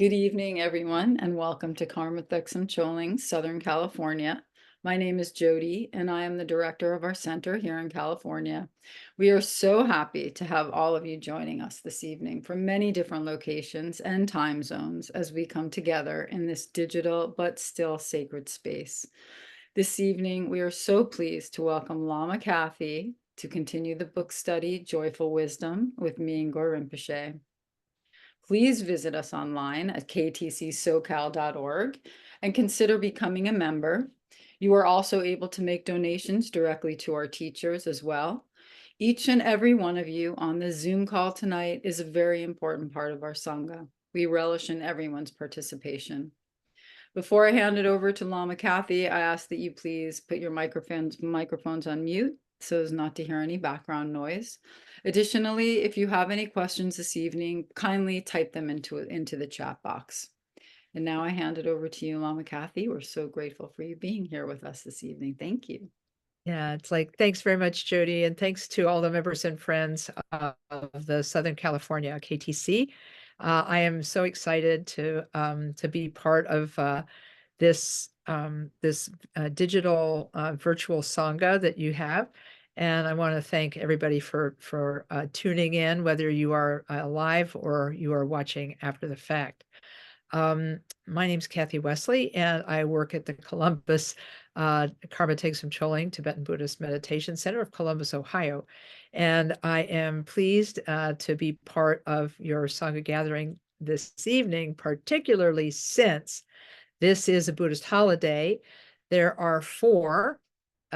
Good evening, everyone, and welcome to Karma Thegsum Chöling, Southern California. My name is Jody, and I am the director of our center here in California. We are so happy to have all of you joining us this evening from many different locations and time zones as we come together in this digital but still sacred space. This evening, we are so pleased to welcome Lama Kathy to continue the book study, Joyful Wisdom, with Mingyur Rinpoche. Please visit us online at ktcsocal.org and consider becoming a member. You are also able to make donations directly to our teachers as well. Each and every one of you on the Zoom call tonight is a very important part of our Sangha. We relish in everyone's participation. Before I hand it over to Lama Kathy, I ask that you please put your microphones on mute so as not to hear any background noise. Additionally, if you have any questions this evening, kindly type them into the chat box. And now I hand it over to you, Lama Kathy. We're so grateful for you being here with us this evening. Thank you. Yeah, it's like, thanks very much, Jody. And thanks to all the members and friends of the Southern California KTC. I am so excited to be part of this digital virtual Sangha that you have. And I want to thank everybody for tuning in, whether you are live or you are watching after the fact. My name's Kathy Wesley, and I work at the Columbus Karma Thegsum Chöling Tibetan Buddhist Meditation Center of Columbus, Ohio. And I am pleased to be part of your Sangha gathering this evening, particularly since this is a Buddhist holiday. There are four,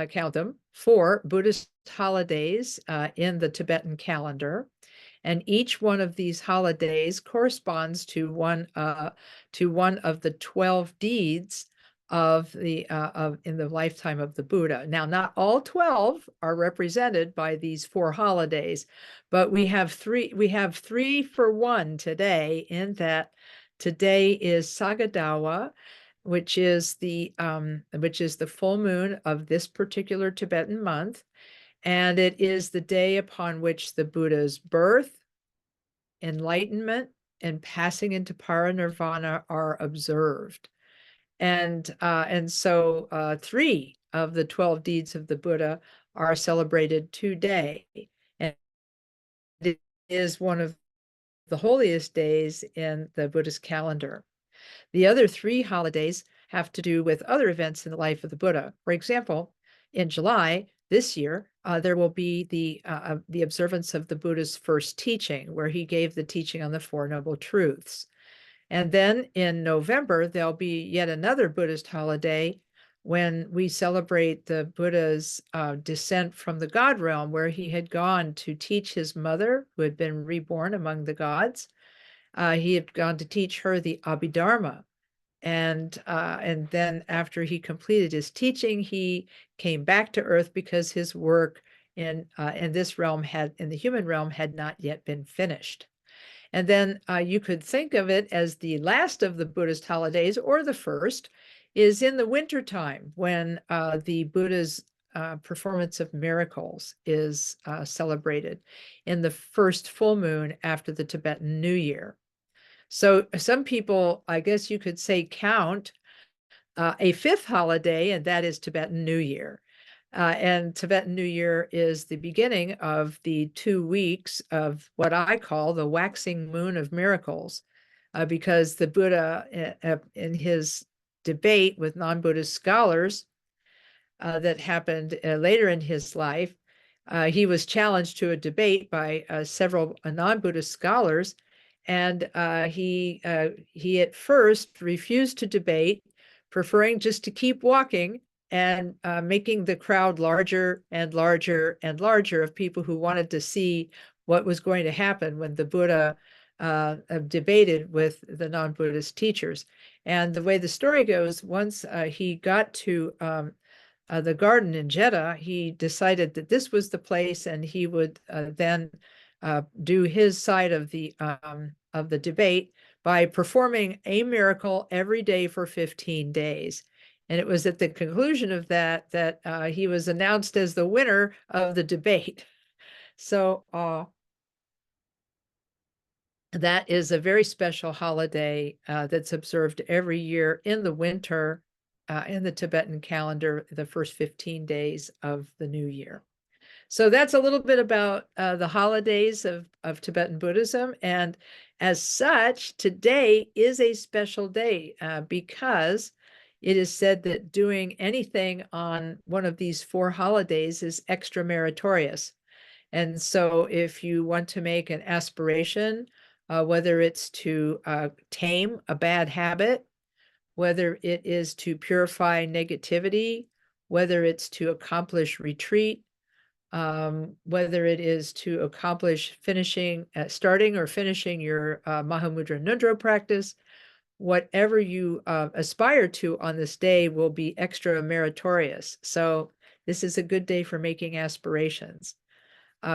count them, four Buddhist holidays in the Tibetan calendar. And each one of these holidays corresponds to one of the 12 deeds of in the lifetime of the Buddha. Now, not all 12 are represented by these four holidays, but we have three. We have 3 for 1 today. In that, today is Sagadawa, which is the full moon of this particular Tibetan month. And it is the day upon which the Buddha's birth, enlightenment, and passing into parinirvana are observed. And so 3 of the 12 deeds of the Buddha are celebrated today. And it is one of the holiest days in the Buddhist calendar. The other 3 holidays have to do with other events in the life of the Buddha. For example, in July this year, there will be the observance of the Buddha's first teaching, where he gave the teaching on the Four Noble Truths. And then in November, there'll be yet another Buddhist holiday when we celebrate the Buddha's descent from the God realm, where he had gone to teach his mother, who had been reborn among the gods. He had gone to teach her the Abhidharma. And then after he completed his teaching, he came back to Earth because his work in this realm in the human realm had not yet been finished. And then you could think of it as the last of the Buddhist holidays, or the first, is in the wintertime, when the Buddha's performance of miracles is celebrated in the first full moon after the Tibetan New Year. So some people, I guess you could say, count a 5th holiday, and that is Tibetan New Year. And Tibetan New Year is the beginning of the 2 weeks of what I call the waxing moon of miracles, because the Buddha, in his debate with non-Buddhist scholars that happened later in his life, he was challenged to a debate by several non-Buddhist scholars. And he at first refused to debate, preferring just to keep walking and making the crowd larger and larger and larger of people who wanted to see what was going to happen when the Buddha debated with the non-Buddhist teachers. And the way the story goes, once he got to the garden in Jeddah, he decided that this was the place, and he would then do his side of the debate by performing a miracle every day for 15 days. And it was at the conclusion of that he was announced as the winner of the debate. So That is a very special holiday that's observed every year in the winter in the Tibetan calendar, the first 15 days of the new year. So that's a little bit about the holidays of Tibetan Buddhism. And as such, today is a special day because it is said that doing anything on one of these 4 holidays is extra meritorious. And so if you want to make an aspiration, whether it's to tame a bad habit, whether it is to purify negativity, whether it's to accomplish retreat, whether it is to accomplish starting or finishing your Mahamudra Nundro practice, whatever you aspire to on this day will be extra meritorious. So this is a good day for making aspirations.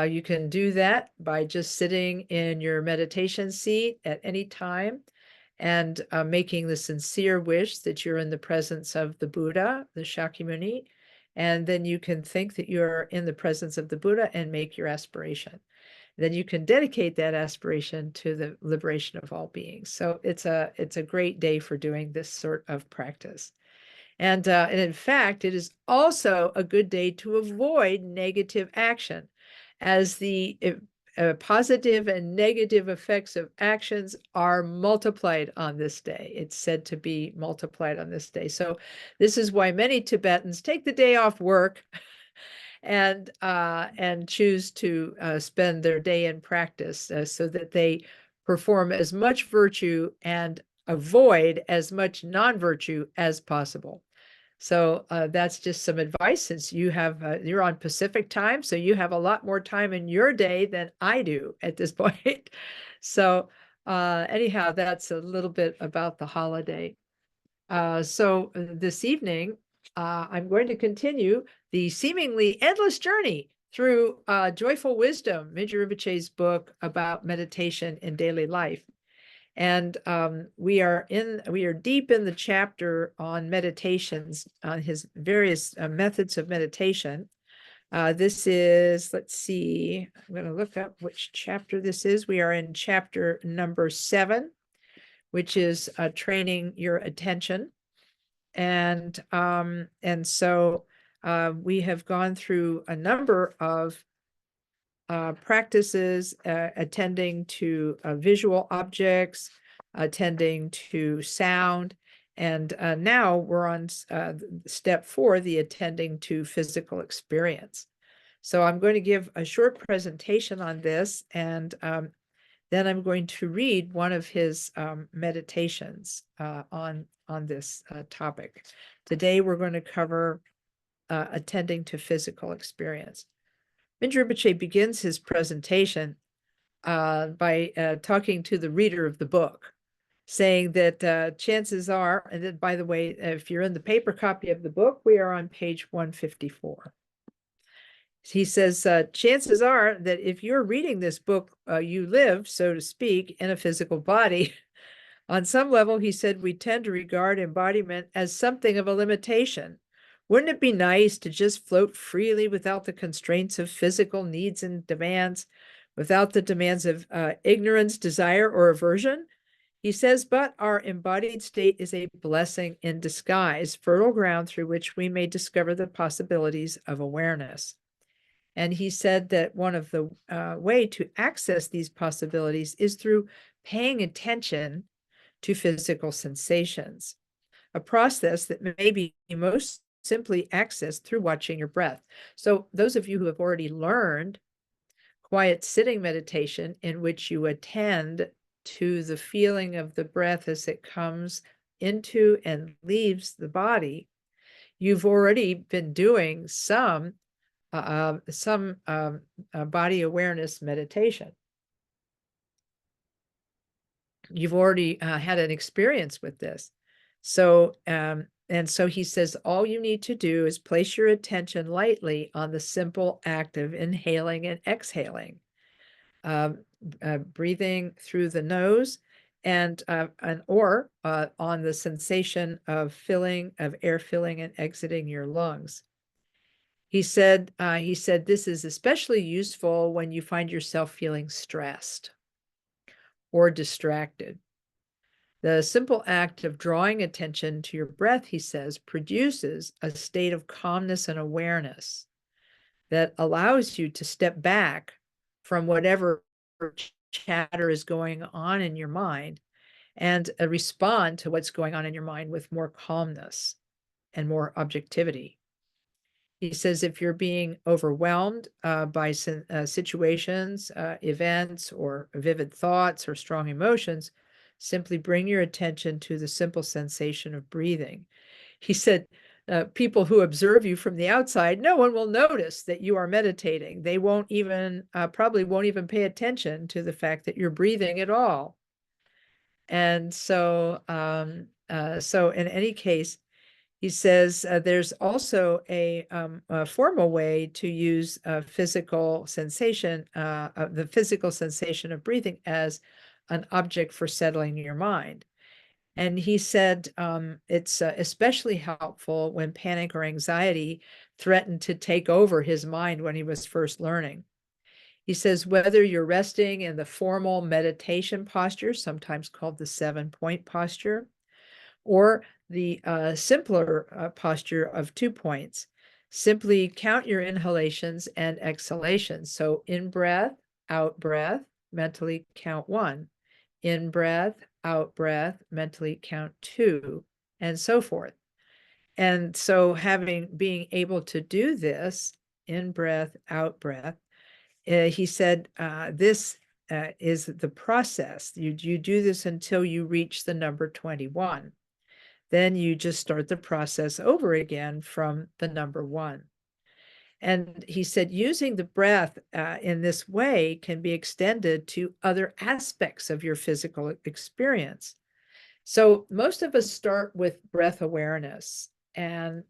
You can do that by just sitting in your meditation seat at any time and making the sincere wish that you're in the presence of the Buddha, the Shakyamuni, and then you can think that you're in the presence of the Buddha and make your aspiration. Then you can dedicate that aspiration to the liberation of all beings. So it's a great day for doing this sort of practice. And in fact, it is also a good day to avoid negative action, as the positive and negative effects of actions are multiplied on this day. It's said to be multiplied on this day. So this is why many Tibetans take the day off work and choose to spend their day in practice so that they perform as much virtue and avoid as much non-virtue as possible. So that's just some advice, since you're on Pacific time, so you have a lot more time in your day than I do at this point. So anyhow, that's a little bit about the holiday. So this evening, I'm going to continue the seemingly endless journey through Joyful Wisdom, Mingyur Rinpoche's book about meditation in daily life. And we are deep in the chapter on meditations, on his various methods of meditation. This is, let's see, I'm going to look up which chapter this is. We are in chapter number 7, which is training your attention. And so we have gone through a number of practices, attending to visual objects, attending to sound, and now we're on step 4, the attending to physical experience. So I'm going to give a short presentation on this, and then I'm going to read one of his meditations on this topic. Today we're going to cover attending to physical experience. Mingyur Rinpoche begins his presentation by talking to the reader of the book, saying that chances are, and then, by the way, if you're in the paper copy of the book, we are on page 154. He says, chances are that if you're reading this book, you live, so to speak, in a physical body. On some level, he said, we tend to regard embodiment as something of a limitation. Wouldn't it be nice to just float freely without the constraints of physical needs and demands, without the demands of ignorance, desire, or aversion? He says, but our embodied state is a blessing in disguise, fertile ground through which we may discover the possibilities of awareness. And he said that one of the way to access these possibilities is through paying attention to physical sensations, a process that may be most simply accessed through watching your breath. So those of you who have already learned quiet sitting meditation, in which you attend to the feeling of the breath as it comes into and leaves the body, you've already been doing some body awareness meditation. You've already had an experience with this. So, and so he says, all you need to do is place your attention lightly on the simple act of inhaling and exhaling, breathing through the nose, or on the sensation of air filling and exiting your lungs. He said, this is especially useful when you find yourself feeling stressed, or distracted. The simple act of drawing attention to your breath, he says, produces a state of calmness and awareness that allows you to step back from whatever chatter is going on in your mind and respond to what's going on in your mind with more calmness and more objectivity. He says if you're being overwhelmed by situations, events, or vivid thoughts or strong emotions, simply bring your attention to the simple sensation of breathing. He said, people who observe you from the outside, no one will notice that you are meditating. They won't even, probably won't even pay attention to the fact that you're breathing at all. And so in any case, he says there's also a formal way to use physical sensation, the physical sensation of breathing as an object for settling your mind. And he said it's especially helpful when panic or anxiety threatened to take over his mind when he was first learning. He says whether you're resting in the formal meditation posture, sometimes called the 7-point posture, or the simpler posture of 2 points, simply count your inhalations and exhalations. So in breath, out breath, mentally count 1. In breath, out breath, mentally count 2, and so forth. And so being able to do this, in breath, out breath, he said, this is the process. You do this until you reach the number 21. Then you just start the process over again from the number 1. And he said, using the breath in this way can be extended to other aspects of your physical experience. So most of us start with breath awareness, and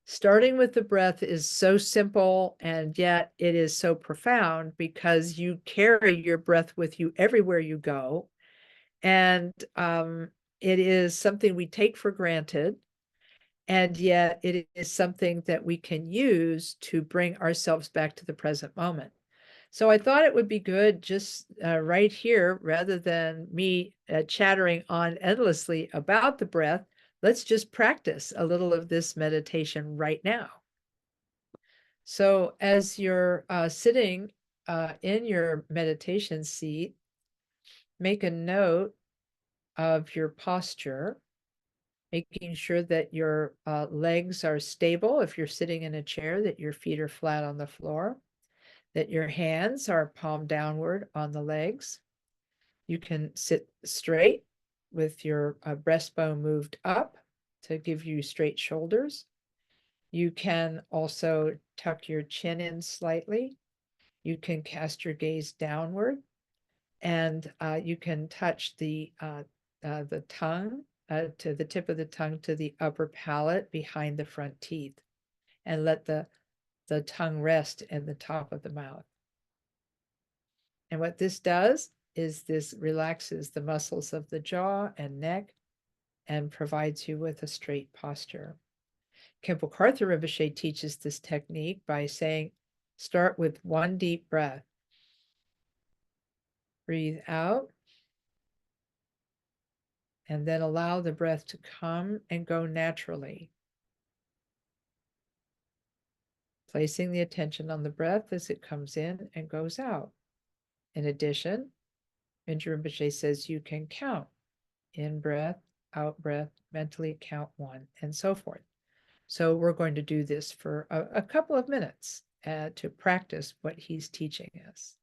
starting with the breath is so simple, and yet it is so profound because you carry your breath with you everywhere you go. And it is something we take for granted. And yet it is something that we can use to bring ourselves back to the present moment. So I thought it would be good just right here, rather than me chattering on endlessly about the breath, let's just practice a little of this meditation right now. So as you're sitting in your meditation seat, make a note of your posture, making sure that your legs are stable. If you're sitting in a chair, that your feet are flat on the floor, that your hands are palm downward on the legs. You can sit straight with your breastbone moved up to give you straight shoulders. You can also tuck your chin in slightly. You can cast your gaze downward, and you can touch the tongue to the tip of the tongue to the upper palate behind the front teeth, and let the tongue rest in the top of the mouth. And what this does is this relaxes the muscles of the jaw and neck and provides you with a straight posture. Khenpo Karthar Rinpoche teaches this technique by saying, start with 1 deep breath. Breathe out, and then allow the breath to come and go naturally. Placing the attention on the breath as it comes in and goes out. In addition, Mingyur Rinpoche says you can count in breath, out breath, mentally count 1, and so forth. So we're going to do this for a couple of minutes to practice what he's teaching us.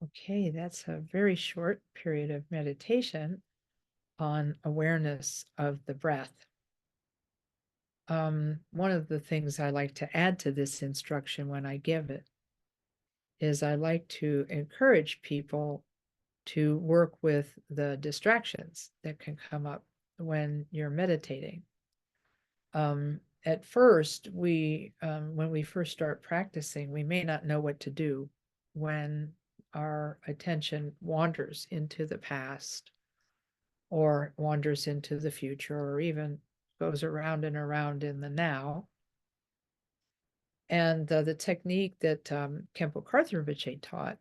Okay, that's a very short period of meditation on awareness of the breath. One of the things I like to add to this instruction when I give it is I like to encourage people to work with the distractions that can come up when you're meditating. At first, when we first start practicing, we may not know what to do when our attention wanders into the past or wanders into the future or even goes around and around in the now. And the technique that Khenpo Karthar Rinpoche taught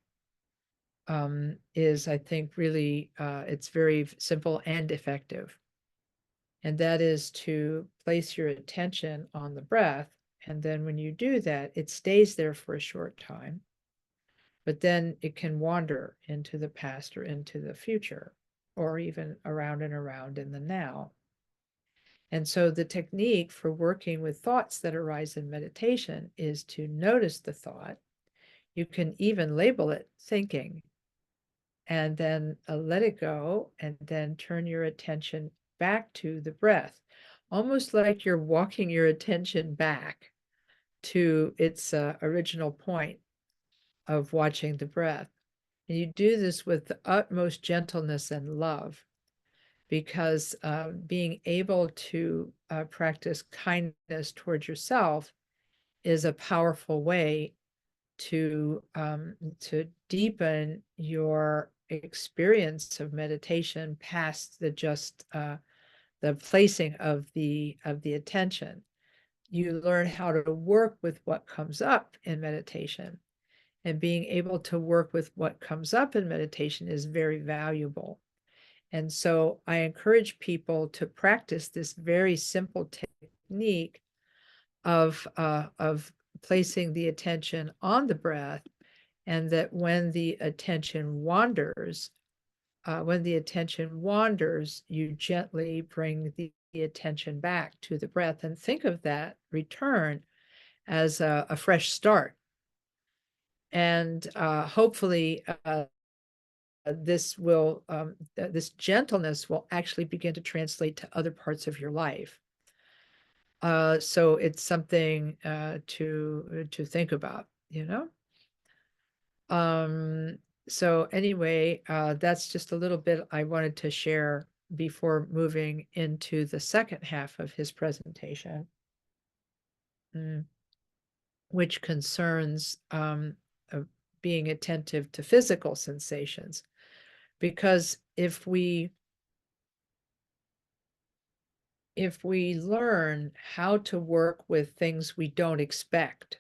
is, I think, really, it's very simple and effective. And that is to place your attention on the breath. And then when you do that, it stays there for a short time, but then it can wander into the past or into the future, or even around and around in the now. And so the technique for working with thoughts that arise in meditation is to notice the thought. You can even label it thinking, and then let it go, and then turn your attention back to the breath, almost like you're walking your attention back to its original point of watching the breath. And you do this with the utmost gentleness and love, because being able to practice kindness towards yourself is a powerful way to deepen your experience of meditation past the placing of the attention. You learn how to work with what comes up in meditation, and being able to work with what comes up in meditation is very valuable. And so I encourage people to practice this very simple technique of placing the attention on the breath, and that when the attention wanders, you gently bring the attention back to the breath, and think of that return as a fresh start. And hopefully this gentleness will actually begin to translate to other parts of your life. So it's something to think about, you know? So anyway, that's just a little bit I wanted to share before moving into the second half of his presentation, which concerns being attentive to physical sensations. Because if we learn how to work with things we don't expect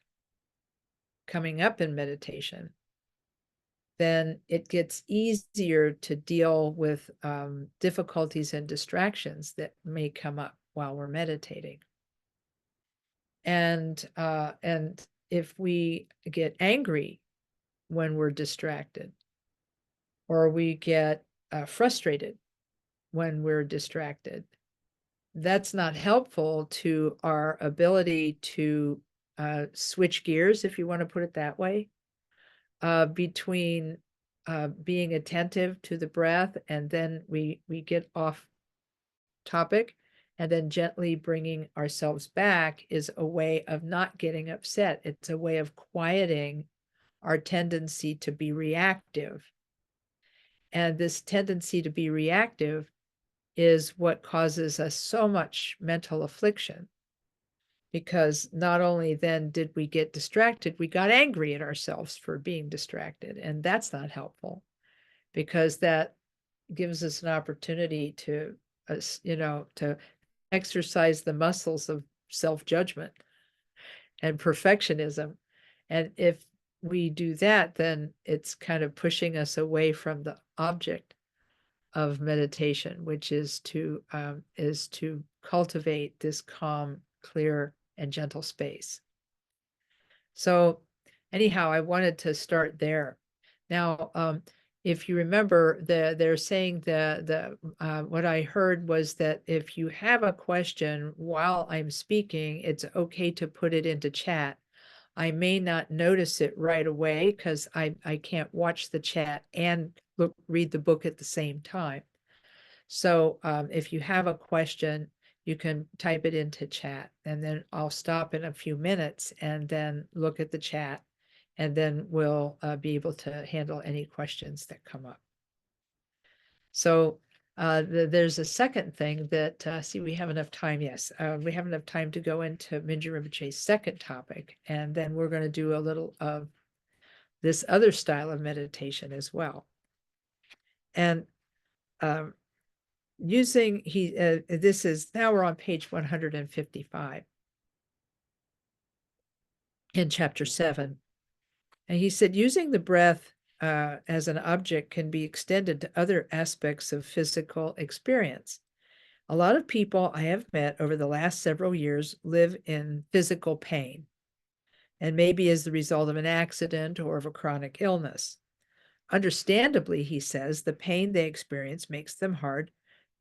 coming up in meditation, then it gets easier to deal with difficulties and distractions that may come up while we're meditating. And if we get angry when we're distracted, or we get frustrated when we're distracted, that's not helpful to our ability to switch gears, if you want to put it that way, between being attentive to the breath, and then we get off topic, and then gently bringing ourselves back is a way of not getting upset. It's a way of quieting our tendency to be reactive. And this tendency to be reactive is what causes us so much mental affliction, because not only then did we get distracted, we got angry at ourselves for being distracted. And that's not helpful, because that gives us an opportunity to, to exercise the muscles of self-judgment and perfectionism. And if we do that, then it's kind of pushing us away from the object of meditation, which is to cultivate this calm, clear, and gentle space. So anyhow, I wanted to start there. Now, if you remember, they're saying what I heard was that if you have a question while I'm speaking, it's okay to put it into chat. I may not notice it right away because I can't watch the chat and read the book at the same time. So if you have a question, you can type it into chat, and then I'll stop in a few minutes and then look at the chat, and then we'll be able to handle any questions that come up. So there's a second thing that, see, we have enough time. Yes, we have enough time to go into Mingyur Rinpoche's second topic, and then we're going to do a little of this other style of meditation as well. And using, this is, now we're on page 155 in chapter 7. And he said, using the breath as an object can be extended to other aspects of physical experience. A lot of people I have met over the last several years live in physical pain, and maybe as the result of an accident or of a chronic illness. Understandably, he says, the pain they experience makes them hard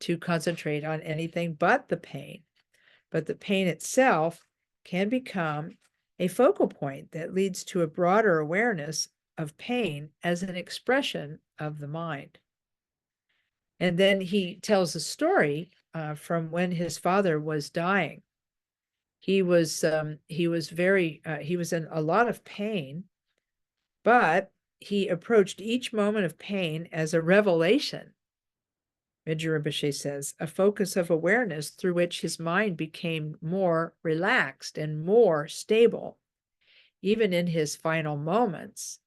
to concentrate on anything but the pain. But the pain itself can become a focal point that leads to a broader awareness of pain as an expression of the mind. And then he tells a story from when his father was dying. He was he was in a lot of pain, but he approached each moment of pain as a revelation. Mingyur Rinpoche says, a focus of awareness through which his mind became more relaxed and more stable. Even in his final moments,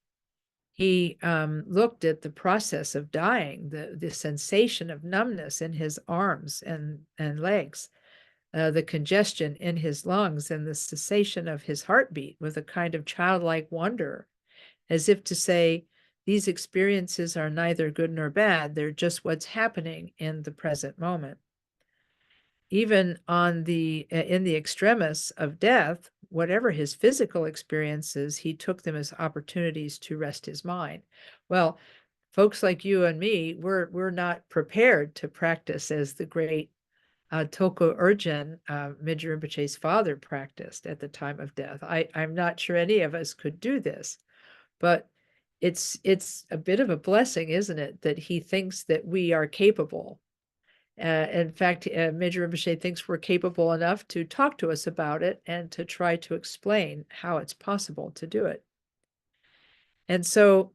he looked at the process of dying, the sensation of numbness in his arms and legs, the congestion in his lungs, and the cessation of his heartbeat with a kind of childlike wonder, as if to say, these experiences are neither good nor bad, they're just what's happening in the present moment. Even in the extremis of death, whatever his physical experiences, he took them as opportunities to rest his mind. Well, folks like you and me, we're not prepared to practice as the great Toko Urgyen, Mingyur Rinpoche's father, practiced at the time of death. I'm not sure any of us could do this, but it's a bit of a blessing, isn't it, that he thinks that we are capable. In fact, Mingyur Rinpoche thinks we're capable enough to talk to us about it and to try to explain how it's possible to do it. And so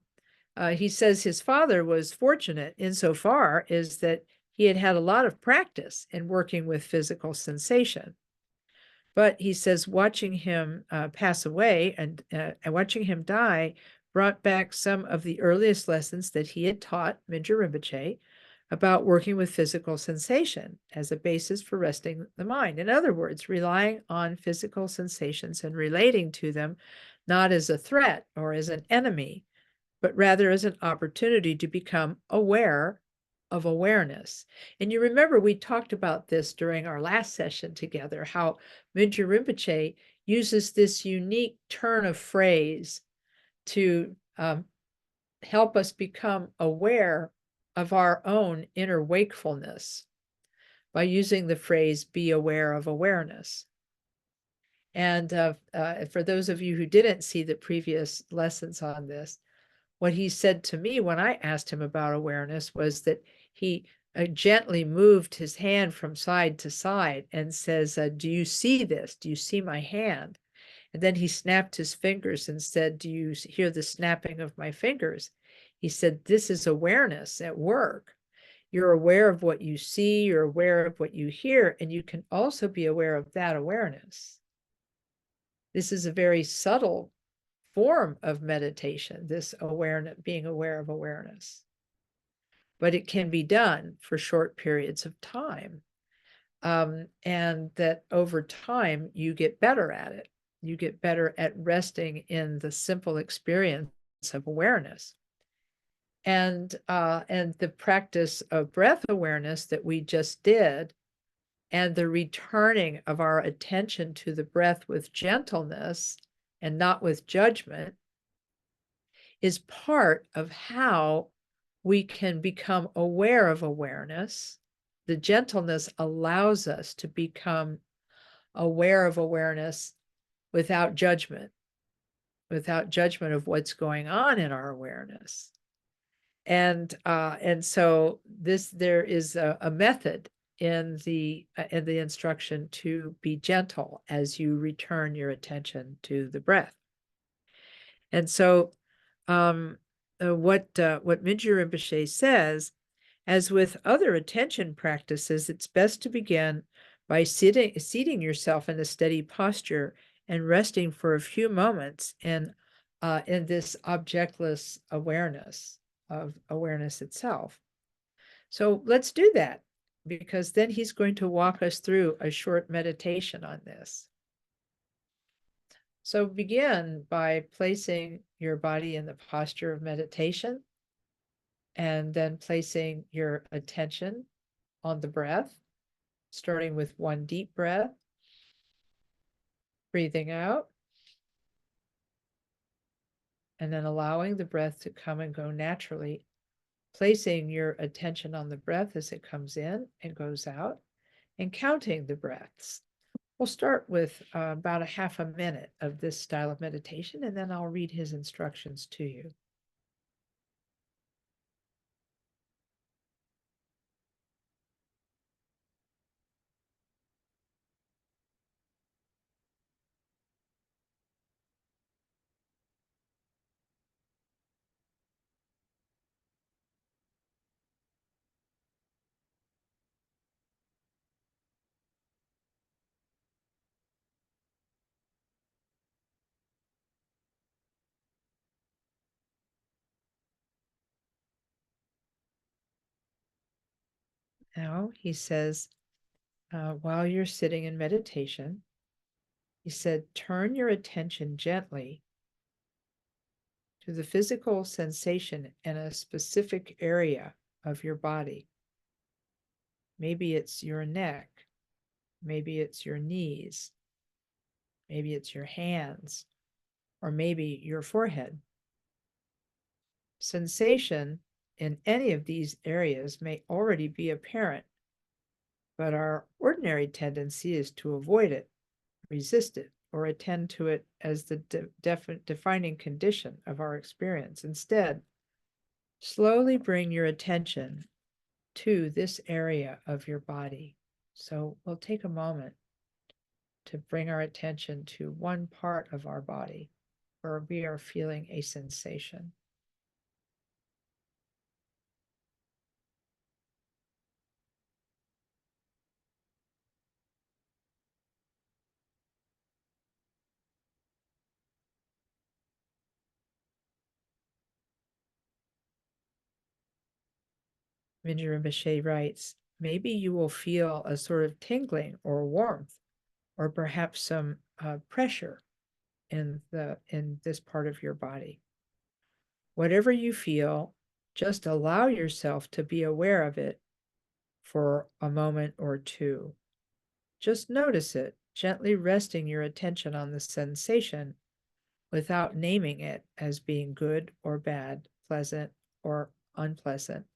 he says his father was fortunate insofar as that he had had a lot of practice in working with physical sensation. But he says watching him pass away and watching him die brought back some of the earliest lessons that he had taught Mingyur Rinpoche about working with physical sensation as a basis for resting the mind. In other words, relying on physical sensations and relating to them not as a threat or as an enemy, but rather as an opportunity to become aware of awareness. And you remember we talked about this during our last session together, how Mingyur Rinpoche uses this unique turn of phrase to help us become aware of our own inner wakefulness by using the phrase, be aware of awareness. And for those of you who didn't see the previous lessons on this, what he said to me when I asked him about awareness was that he gently moved his hand from side to side and says, do you see this? Do you see my hand? And then he snapped his fingers and said, do you hear the snapping of my fingers? He said, this is awareness at work. You're aware of what you see, you're aware of what you hear, and you can also be aware of that awareness. This is a very subtle form of meditation, this awareness, being aware of awareness. But it can be done for short periods of time. And that over time, you get better at it. You get better at resting in the simple experience of awareness. And the practice of breath awareness that we just did, and the returning of our attention to the breath with gentleness and not with judgment, is part of how we can become aware of awareness. The gentleness allows us to become aware of awareness without judgment. without judgment of what's going on in our awareness. And so there is a method in the instruction to be gentle as you return your attention to the breath. And so what Mingyur Rinpoche says, as with other attention practices, it's best to begin by seating yourself in a steady posture and resting for a few moments in this objectless awareness of awareness itself. So let's do that, because then he's going to walk us through a short meditation on this. So begin by placing your body in the posture of meditation, and then placing your attention on the breath, starting with one deep breath, breathing out, and then allowing the breath to come and go naturally, placing your attention on the breath as it comes in and goes out, and counting the breaths. We'll start with about a half a minute of this style of meditation, and then I'll read his instructions to you. Now, he says, while you're sitting in meditation, he said, turn your attention gently to the physical sensation in a specific area of your body. Maybe it's your neck, maybe it's your knees, maybe it's your hands, or maybe your forehead. Sensation in any of these areas may already be apparent, but our ordinary tendency is to avoid it, resist it, or attend to it as the defining condition of our experience. Instead, slowly bring your attention to this area of your body. So we'll take a moment to bring our attention to one part of our body where we are feeling a sensation. Mingyur Rinpoche writes, maybe you will feel a sort of tingling or warmth, or perhaps some pressure in this part of your body. Whatever you feel, just allow yourself to be aware of it for a moment or two. Just notice it, gently resting your attention on the sensation without naming it as being good or bad, pleasant or unpleasant.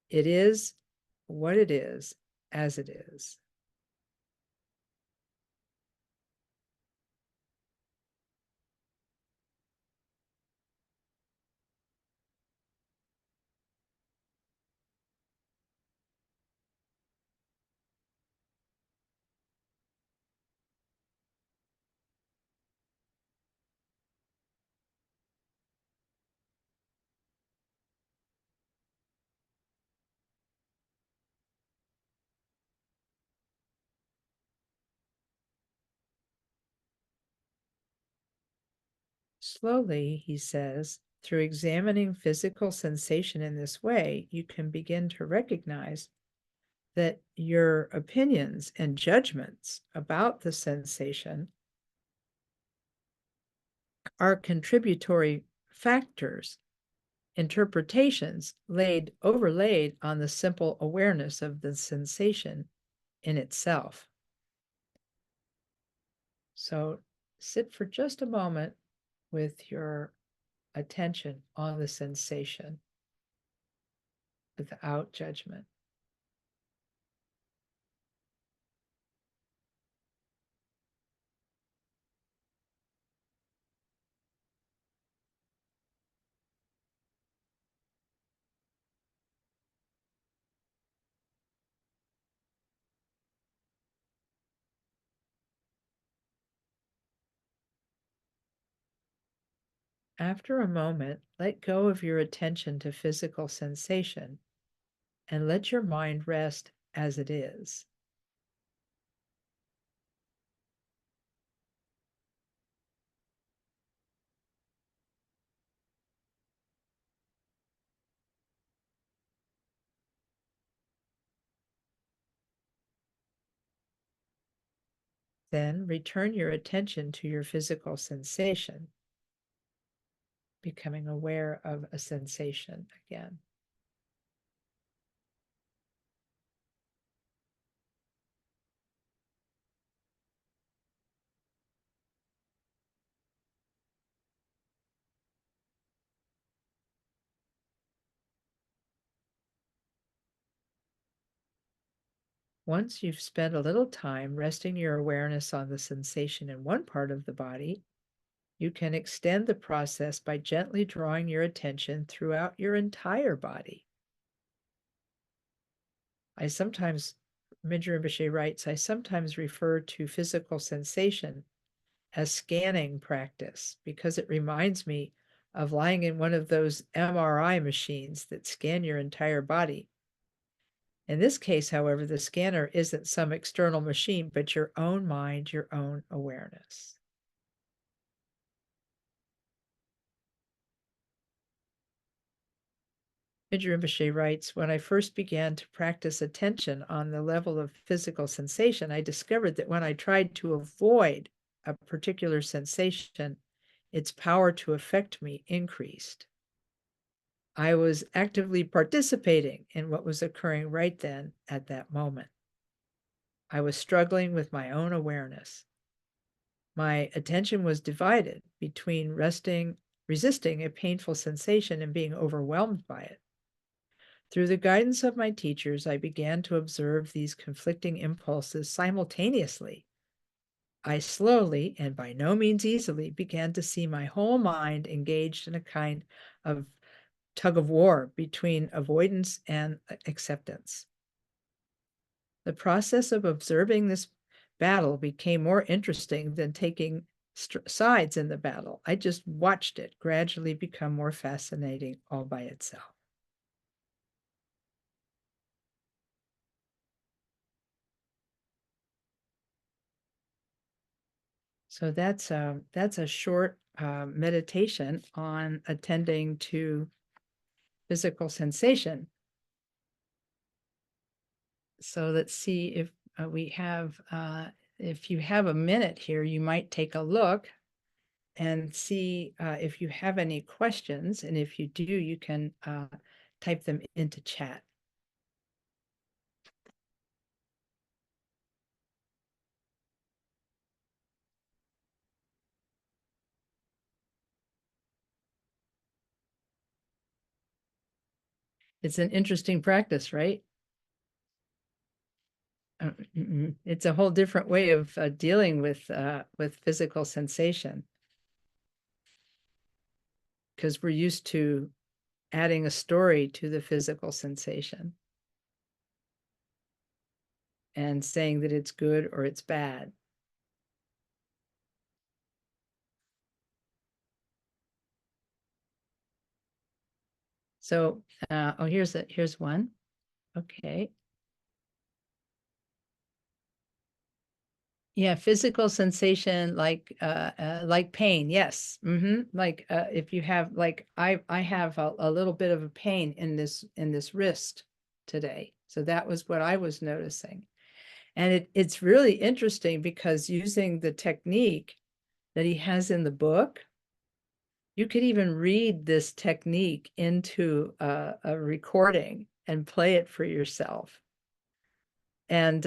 It is what it is, as it is. Slowly, he says, through examining physical sensation in this way, you can begin to recognize that your opinions and judgments about the sensation are contributory factors, interpretations overlaid on the simple awareness of the sensation in itself. So sit for just a moment with your attention on the sensation without judgment. After a moment, let go of your attention to physical sensation and let your mind rest as it is. Then return your attention to your physical sensation, becoming aware of a sensation again. Once you've spent a little time resting your awareness on the sensation in one part of the body, you can extend the process by gently drawing your attention throughout your entire body. Mingyur Rinpoche writes, I sometimes refer to physical sensation as scanning practice because it reminds me of lying in one of those MRI machines that scan your entire body. In this case, however, the scanner isn't some external machine, but your own mind, your own awareness. Mingyur Rinpoche writes, when I first began to practice attention on the level of physical sensation, I discovered that when I tried to avoid a particular sensation, its power to affect me increased. I was actively participating in what was occurring right then at that moment. I was struggling with my own awareness. My attention was divided between resisting a painful sensation and being overwhelmed by it. Through the guidance of my teachers, I began to observe these conflicting impulses simultaneously. I slowly, and by no means easily, began to see my whole mind engaged in a kind of tug of war between avoidance and acceptance. The process of observing this battle became more interesting than taking sides in the battle. I just watched it gradually become more fascinating all by itself. So that's a short meditation on attending to physical sensation. So let's see if if you have a minute here, you might take a look and see if you have any questions. And if you do, you can type them into chat. It's an interesting practice, right? It's a whole different way of dealing with physical sensation, because we're used to adding a story to the physical sensation and saying that it's good or it's bad. So, oh, here's one. Okay. Yeah, physical sensation like pain. Yes. Like if you have like I have a little bit of a pain in this wrist today. So that was what I was noticing. And it's really interesting because using the technique that he has in the book, you could even read this technique into a recording and play it for yourself. And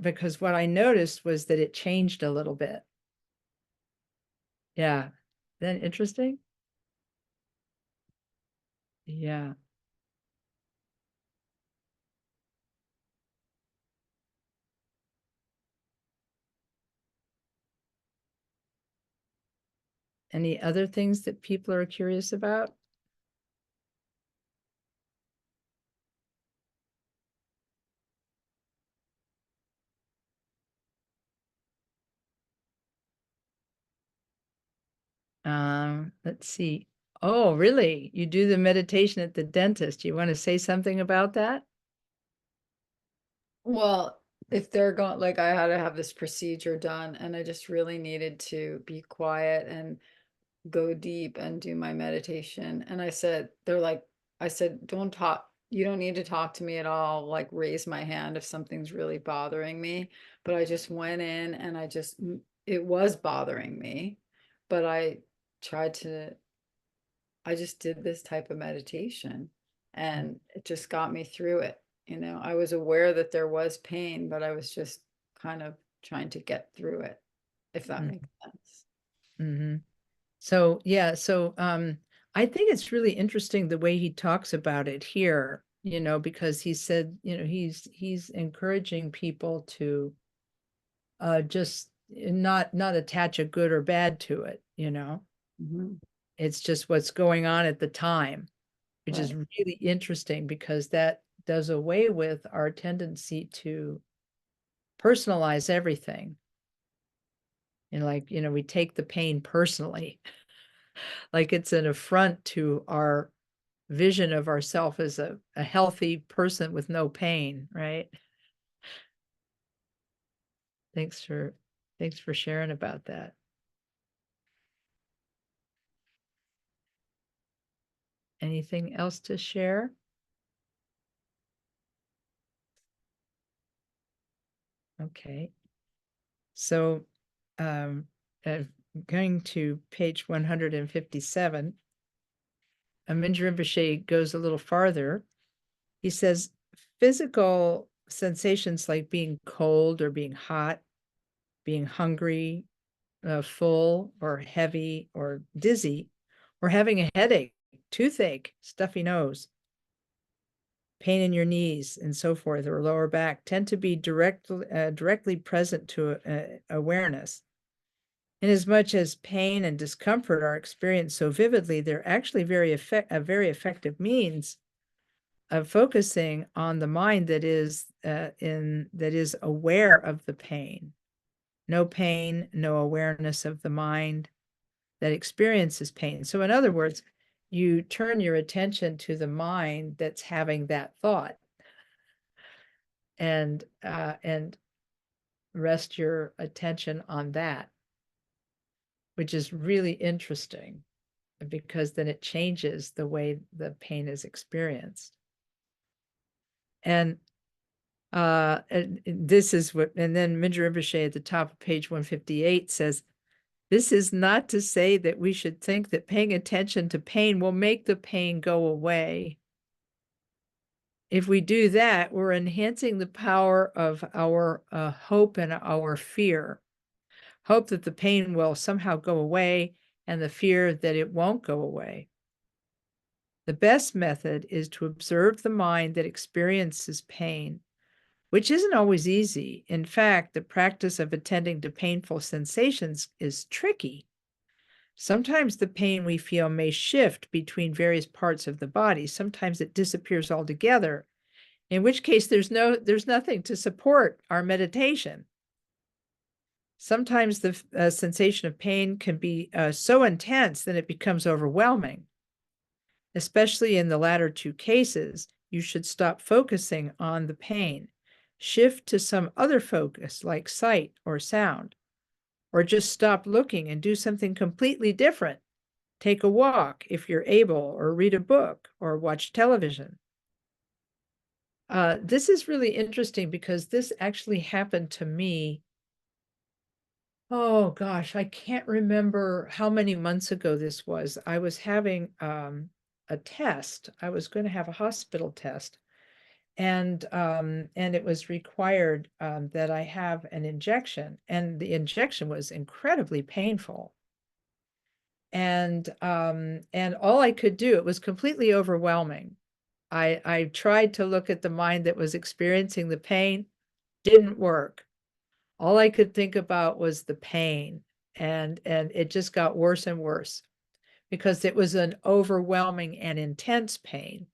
because what I noticed was that it changed a little bit. Yeah. Isn't that interesting? Yeah. Any other things that people are curious about? Let's see. Oh, really? You do the meditation at the dentist. You want to say something about that? Well, if they're going, like I had to have this procedure done and I just really needed to be quiet and go deep and do my meditation. And I said, they're like, I said, don't talk, you don't need to talk to me at all. Like, raise my hand if something's really bothering me. But I just went in and it was bothering me. But tried to, I just did this type of meditation and it just got me through it. I was aware that there was pain, but I was just kind of trying to get through it, if that makes sense. Mm-hmm. So yeah, I think it's really interesting the way he talks about it here, because he said, he's encouraging people to just not attach a good or bad to it. Mhm. It's just what's going on at the time, which is Right. really interesting because that does away with our tendency to personalize everything. And like, we take the pain personally, like it's an affront to our vision of ourself as a healthy person with no pain, right? Thanks for thanks for sharing about that. Anything else to share? Okay. So um uh, going to page 157, Mingyur Rinpoche goes a little farther. He says physical sensations like being cold or being hot, being hungry, full or heavy or dizzy, or having a headache, toothache, stuffy nose, pain in your knees, and so forth, or lower back, tend to be directly present to awareness. Inasmuch as pain and discomfort are experienced so vividly, they're actually a very effective means of focusing on the mind that is aware of the pain. No pain, no awareness of the mind that experiences pain. So in other words, you turn your attention to the mind that's having that thought and rest your attention on that, which is really interesting because then it changes the way the pain is experienced. And this is what, and then Mingyur Rinpoche at the top of page 158 says, this is not to say that we should think that paying attention to pain will make the pain go away. If we do that, we're enhancing the power of our hope and our fear. Hope that the pain will somehow go away and the fear that it won't go away. The best method is to observe the mind that experiences pain, which isn't always easy. In fact, the practice of attending to painful sensations is tricky. Sometimes the pain we feel may shift between various parts of the body. Sometimes it disappears altogether, in which case there's nothing to support our meditation. Sometimes the sensation of pain can be so intense that it becomes overwhelming. Especially in the latter two cases, you should stop focusing on the pain. Shift to some other focus like sight or sound, or just stop looking and do something completely different. Take a walk if you're able, or read a book, or watch television. This is really interesting because this actually happened to me. Oh gosh, I can't remember how many months ago this was. I was having a test. I was going to have a hospital test, and it was required that I have an injection, and the injection was incredibly painful. And all I could do, it was completely overwhelming. I tried to look at the mind that was experiencing the pain, didn't work. All I could think about was the pain, and it just got worse and worse because it was an overwhelming and intense pain.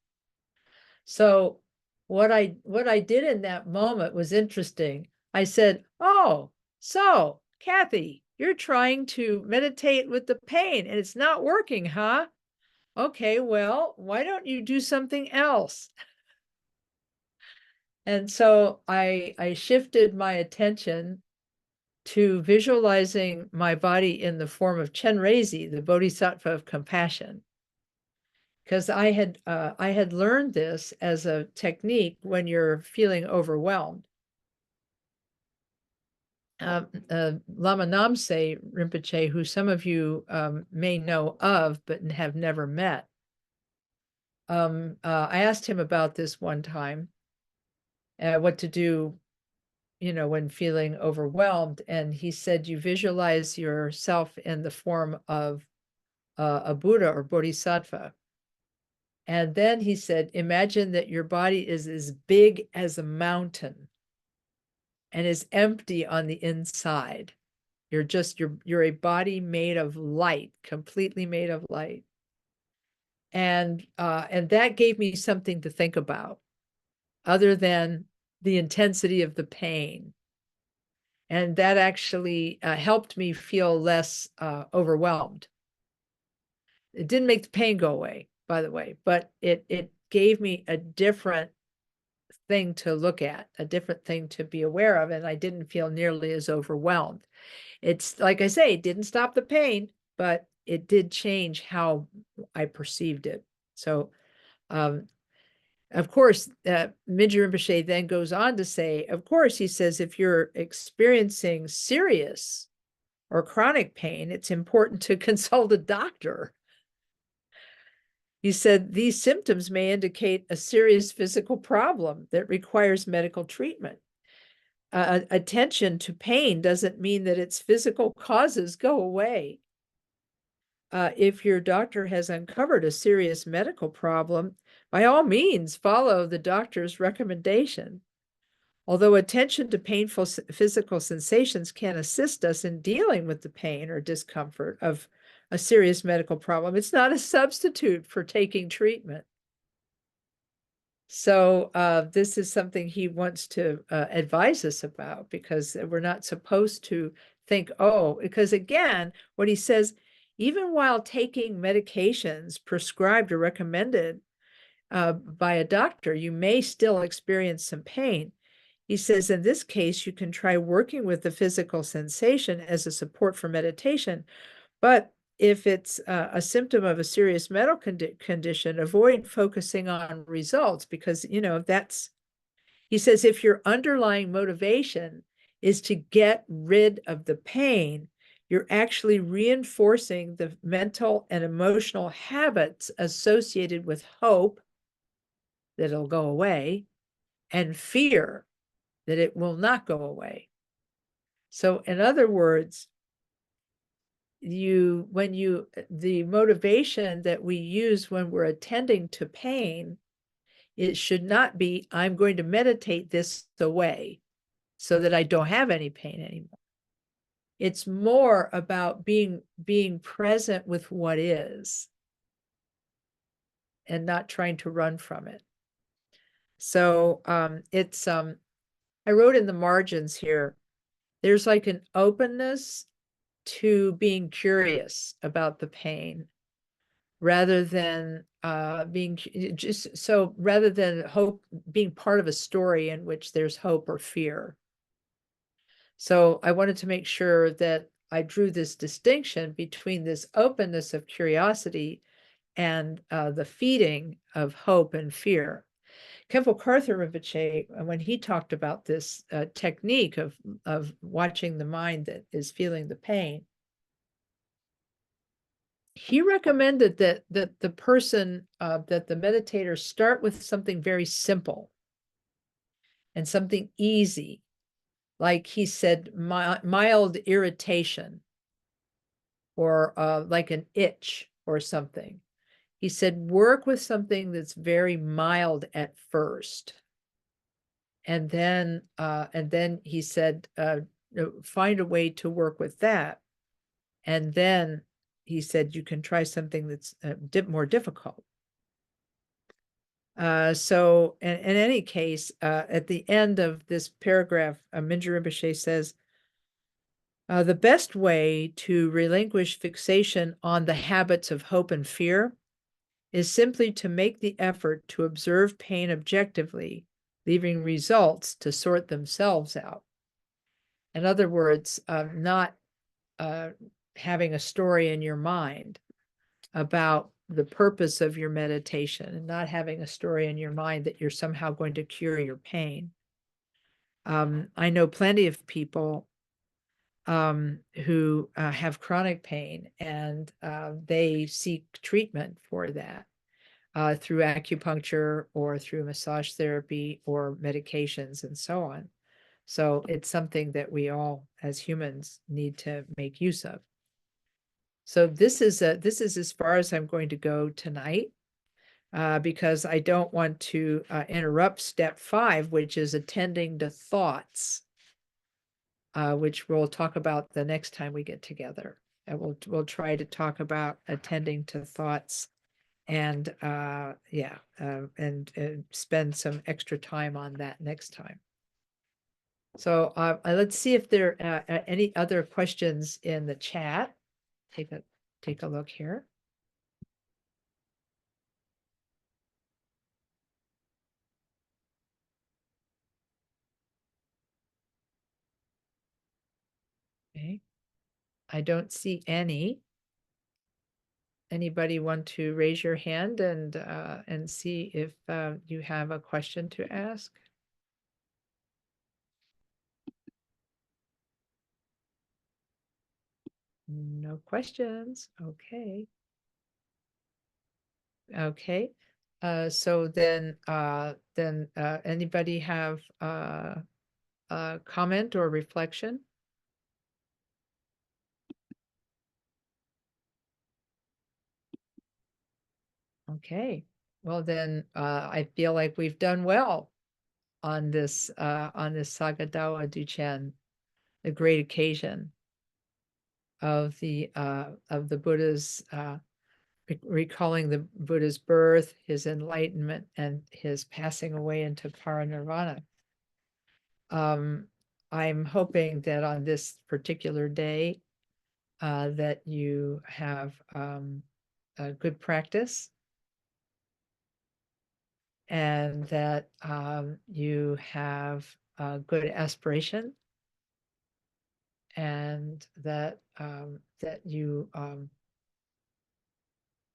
So what I did in that moment was interesting. I said, "Oh, so Kathy, You're trying to meditate with the pain and it's not working, huh? Okay, well, why don't you do something else? And so I shifted my attention to visualizing my body in the form of Chenrezig, the Bodhisattva of compassion, because I had learned this as a technique when you're feeling overwhelmed. Lama Namse Rinpoche, who some of you may know of but have never met, I asked him about this one time, what to do, when feeling overwhelmed. And he said, you visualize yourself in the form of a Buddha or Bodhisattva. And then he said, imagine that your body is as big as a mountain and is empty on the inside. You're a body made of light, completely made of light. And that gave me something to think about other than the intensity of the pain. And that actually helped me feel less overwhelmed. It didn't make the pain go away, by the way, but it gave me a different thing to look at, a different thing to be aware of, and I didn't feel nearly as overwhelmed. It's like I say, it didn't stop the pain, but it did change how I perceived it. So, of course, Mingyur Rinpoche then goes on to say, of course, he says, if you're experiencing serious or chronic pain, it's important to consult a doctor. He said, these symptoms may indicate a serious physical problem that requires medical treatment. Attention to pain doesn't mean that its physical causes go away. If your doctor has uncovered a serious medical problem, by all means, follow the doctor's recommendation. Although attention to painful physical sensations can assist us in dealing with the pain or discomfort of a serious medical problem, it's not a substitute for taking treatment. So this is something he wants to advise us about, because we're not supposed to think, oh, because again, what he says, even while taking medications prescribed or recommended by a doctor, you may still experience some pain. He says, in this case, you can try working with the physical sensation as a support for meditation. But if it's a symptom of a serious medical condition, avoid focusing on results, because, he says, if your underlying motivation is to get rid of the pain, you're actually reinforcing the mental and emotional habits associated with hope that it'll go away and fear that it will not go away. So in other words, the motivation that we use when we're attending to pain, it should not be, I'm going to meditate this away so that I don't have any pain anymore. It's more about being present with what is and not trying to run from it. So I wrote in the margins here, there's like an openness to being curious about the pain rather than rather than hope, being part of a story in which there's hope or fear. So I wanted to make sure that I drew this distinction between this openness of curiosity and the feeding of hope and fear. Khenpo Karthar Rinpoche, when he talked about this technique of watching the mind that is feeling the pain, he recommended that the person, that the meditator start with something very simple and something easy. Like he said, mild irritation or like an itch or something. He said, work with something that's very mild at first. And then he said, find a way to work with that. And then he said, you can try something that's more difficult. So in any case, at the end of this paragraph, Mingyur Rinpoche says, The best way to relinquish fixation on the habits of hope and fear is simply to make the effort to observe pain objectively, leaving results to sort themselves out. In other words, not having a story in your mind about the purpose of your meditation and not having a story in your mind that you're somehow going to cure your pain. I know plenty of people who have chronic pain, and they seek treatment for that through acupuncture or through massage therapy or medications and so on. So it's something that we all, as humans, need to make use of. So this is as far as I'm going to go tonight, because I don't want to interrupt step 5, which is attending to thoughts, which we'll talk about the next time we get together. And we'll try to talk about attending to thoughts, and spend some extra time on that next time. So let's see if there are any other questions in the chat. Take a look here. Okay, I don't see any. Anybody want to raise your hand and see if you have a question to ask? No questions. Okay. Okay. So then anybody have a comment or reflection? Okay. Well then, I feel like we've done well on this Sagadawa Duchen, the great occasion of the Buddha's recalling the Buddha's birth, his enlightenment, and his passing away into parinirvana. I'm hoping that on this particular day, that you have a good practice, and that you have a good aspiration, and that you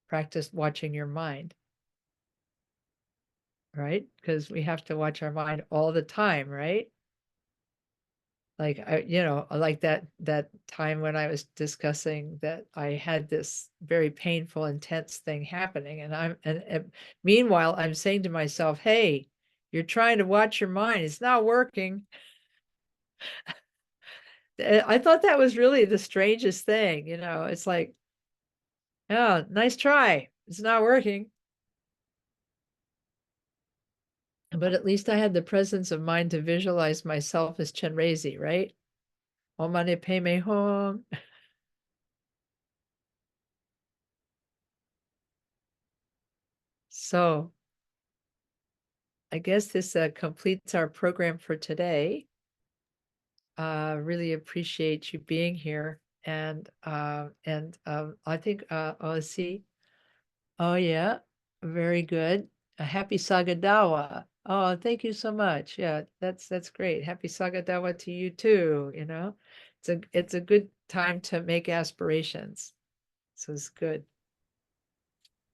practice watching your mind, right? Because we have to watch our mind all the time, right? Like like that time when I was discussing that I had this very painful, intense thing happening, and meanwhile I'm saying to myself, hey, you're trying to watch your mind, it's not working. I thought that was really the strangest thing. It's like, oh, nice try, it's not working. But at least I had the presence of mind to visualize myself as Chenrezig, right? Om Mani Padme Hum. So I guess this completes our program for today. Really appreciate you being here. And I think, let's see. Oh, yeah, very good. A happy Sagadawa. Oh, thank you so much. Yeah, that's great. Happy Sagadawa to you too. It's a good time to make aspirations. So it's good.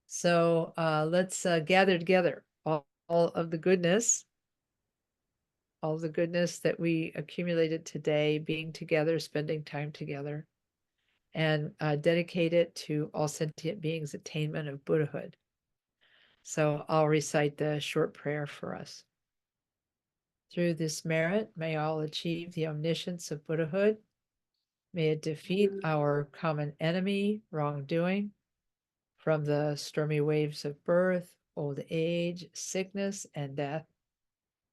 So let's gather together all of the goodness, all the goodness that we accumulated today, being together, spending time together, and dedicate it to all sentient beings' attainment of Buddhahood. So I'll recite the short prayer for us. Through this merit, may all achieve the omniscience of Buddhahood. May it defeat our common enemy, wrongdoing, from the stormy waves of birth, old age, sickness, and death.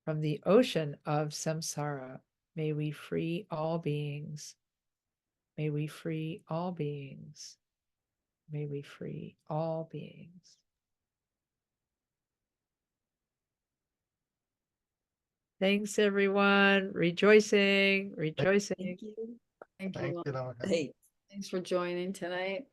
From the ocean of samsara, may we free all beings. May we free all beings. May we free all beings. Thanks, everyone. Rejoicing, rejoicing. Thank you. Thank Thank you. you, Lama. Lama Kathy. Thanks for joining tonight.